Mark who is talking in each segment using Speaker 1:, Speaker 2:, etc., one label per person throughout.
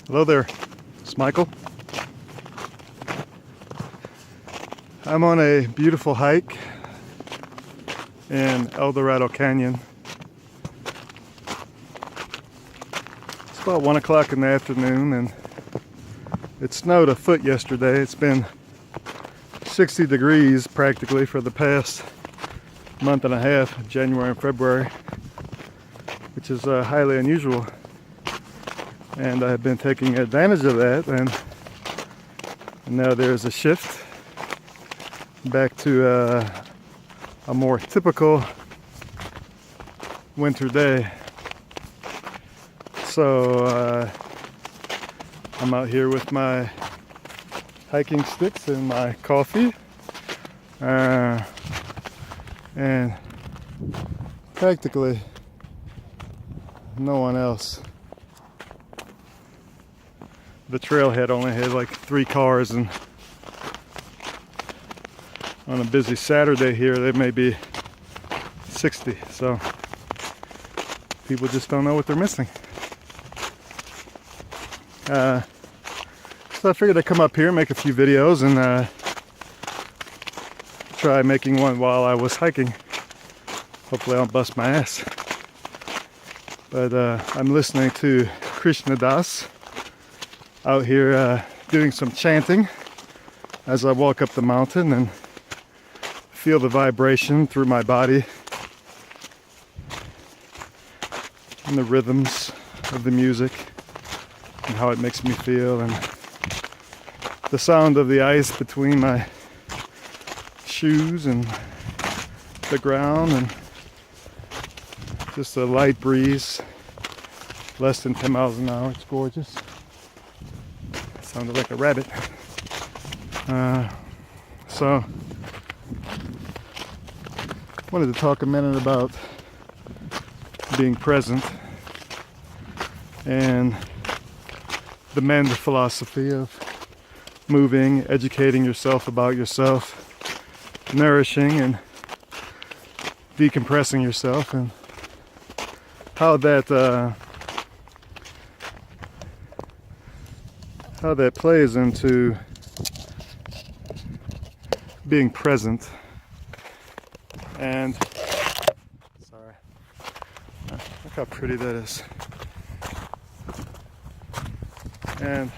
Speaker 1: Hello there, it's Michael. I'm on a beautiful hike in El Dorado Canyon. It's about 1 o'clock in the afternoon and it snowed a foot yesterday. It's been 60 degrees practically for the past month and a half, January and February, which is highly unusual. And I've been taking advantage of that, and now there's a shift back to a more typical winter day. So I'm out here with my hiking sticks and my coffee, and practically no one else. The trailhead only had like 3 cars, and on a busy Saturday here there may be 60, so people just don't know what they're missing. So I figured I'd come up here and make a few videos and try making one while I was hiking. Hopefully I'll bust my ass. But I'm listening to Krishna Das out here doing some chanting as I walk up the mountain and feel the vibration through my body and the rhythms of the music and how it makes me feel, and the sound of the ice between my shoes and the ground, and just a light breeze, less than 10 miles an hour. It's gorgeous. Sounded like a rabbit. So wanted to talk a minute about being present and the m.e.n.d philosophy of moving, educating yourself about yourself, nourishing and decompressing yourself, and how that plays into being present. And sorry, look how pretty that is. And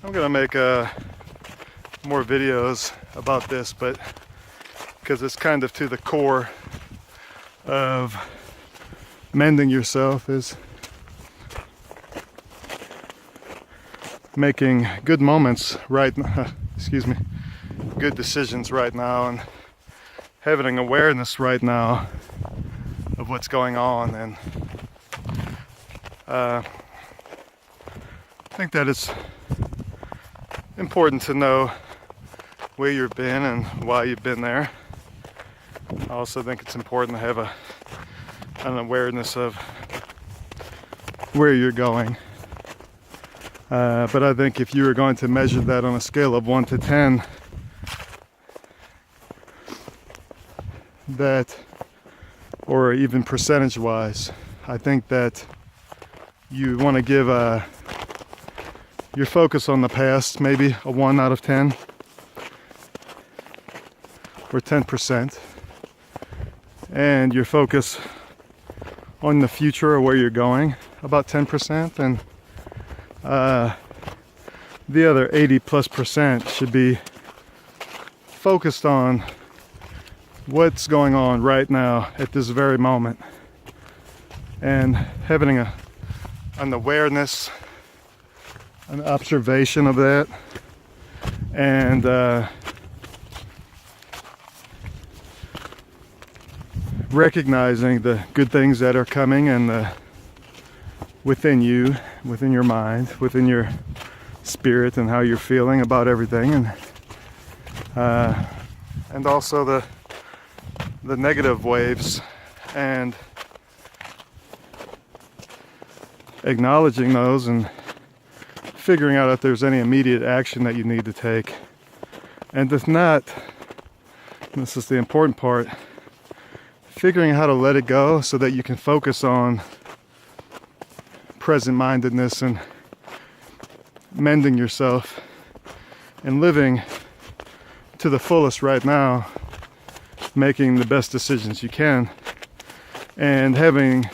Speaker 1: I'm gonna make more videos about this, but because it's kind of to the core of mending yourself, is making good moments right now, good decisions right now, and having an awareness right now of what's going on. And I think that it's important to know where you've been and why you've been there. I also think it's important to have an awareness of where you're going. But I think if you were going to measure that on a scale of 1 to 10, that, or even percentage wise, I think that you want to give your focus on the past maybe a 1 out of 10 or 10%, and your focus on the future or where you're going about 10%, and the other 80+% should be focused on what's going on right now at this very moment, and having an awareness, an observation of that, and recognizing the good things that are coming, and within you, within your mind, within your spirit, and how you're feeling about everything, and also the negative waves, and acknowledging those and figuring out if there's any immediate action that you need to take. And if not, this is the important part, figuring out how to let it go so that you can focus on present-mindedness and mending yourself and living to the fullest right now, making the best decisions you can, and having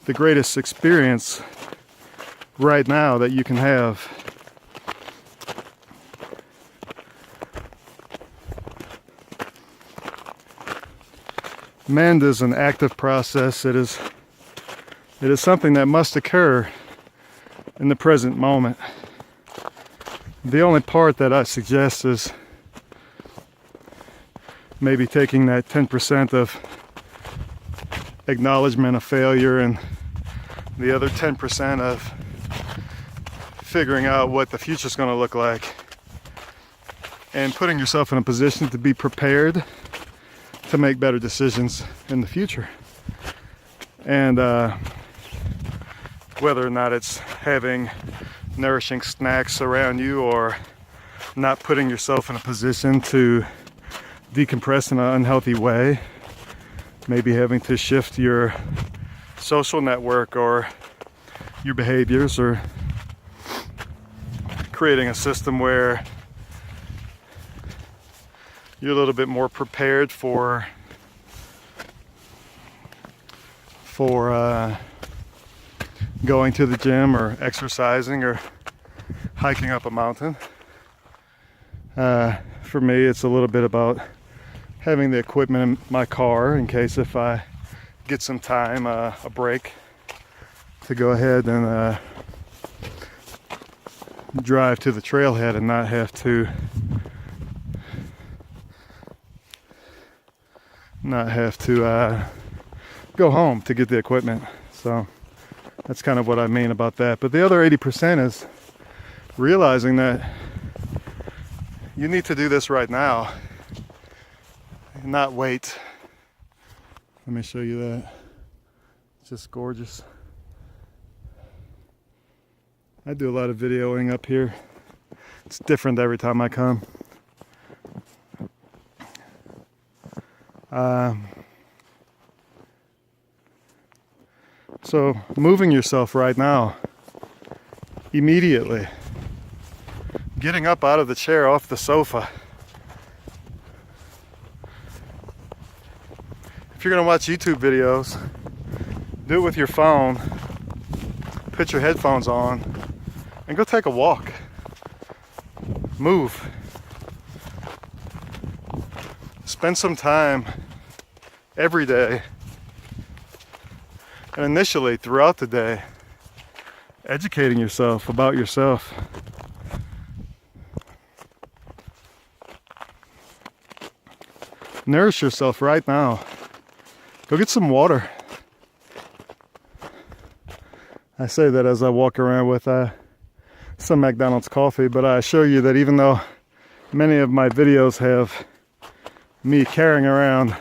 Speaker 1: the greatest experience right now that you can have. MEND is an active process. It is something that must occur in the present moment. The only part that I suggest is maybe taking that 10% of acknowledgement of failure and the other 10% of figuring out what the future's going to look like, and putting yourself in a position to be prepared to make better decisions in the future. And whether or not it's having nourishing snacks around you, or not putting yourself in a position to decompress in an unhealthy way, maybe having to shift your social network or your behaviors, or creating a system where you're a little bit more prepared for going to the gym or exercising or hiking up a mountain. For me, it's a little bit about having the equipment in my car in case if I get some time, a break, to go ahead and drive to the trailhead and not have to go home to get the equipment. So that's kind of what I mean about that. But the other 80% is realizing that you need to do this right now, not wait. Let me show you that. It's just gorgeous. I do a lot of videoing up here. It's different every time I come. So moving yourself right now, immediately, getting up out of the chair, off the sofa. If you're gonna watch YouTube videos, do it with your phone, put your headphones on, and go take a walk. Move. Spend some time every day, and initially throughout the day, educating yourself about yourself. Nourish yourself right now. Go get some water. I say that as I walk around with some McDonald's coffee, but I assure you that even though many of my videos have me carrying around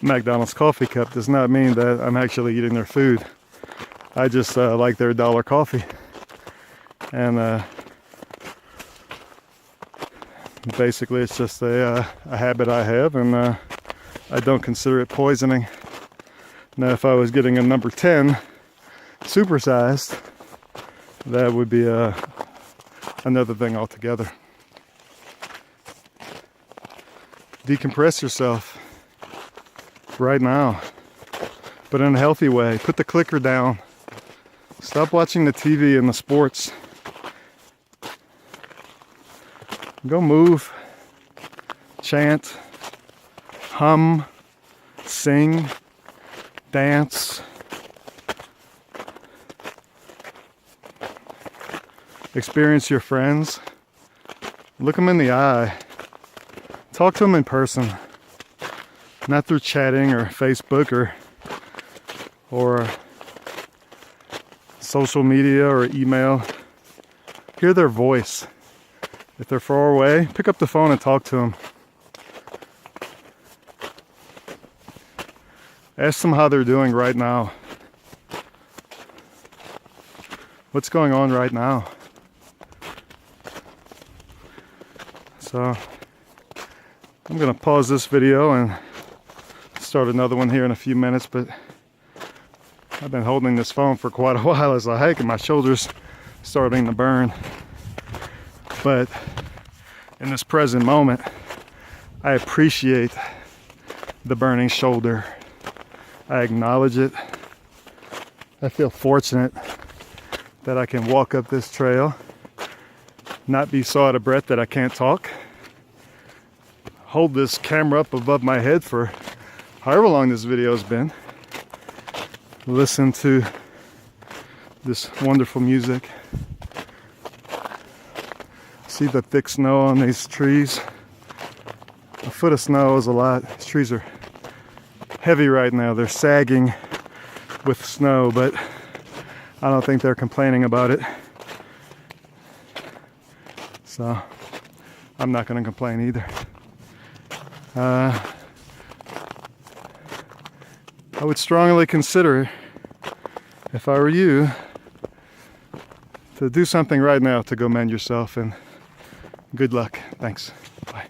Speaker 1: McDonald's coffee cup, does not mean that I'm actually eating their food. I just like their dollar coffee, and basically it's just a habit I have, and I don't consider it poisoning. Now if I was getting a number 10 supersized, that would be another thing altogether. Decompress yourself right now, but in a healthy way. Put the clicker down. Stop watching the TV and the sports. Go move, chant, hum, sing, dance. Experience your friends. Look them in the eye. Talk to them in person. Not through chatting or Facebook or social media or email. Hear their voice. If they're far away, pick up the phone and talk to them. Ask them how they're doing right now. What's going on right now? So I'm gonna pause this video and start another one here in a few minutes, but I've been holding this phone for quite a while as I hike, and my shoulders starting to burn. But in this present moment, I appreciate the burning shoulder. I acknowledge it. I feel fortunate that I can walk up this trail, not be so out of breath that I can't talk, hold this camera up above my head for however long this video has been, listen to this wonderful music, see the thick snow on these trees. A foot of snow is a lot. These trees are heavy right now. They're sagging with snow, but I don't think they're complaining about it. So I'm not going to complain either. I would strongly consider, if I were you, to do something right now to go mend yourself, and good luck. Thanks. Bye.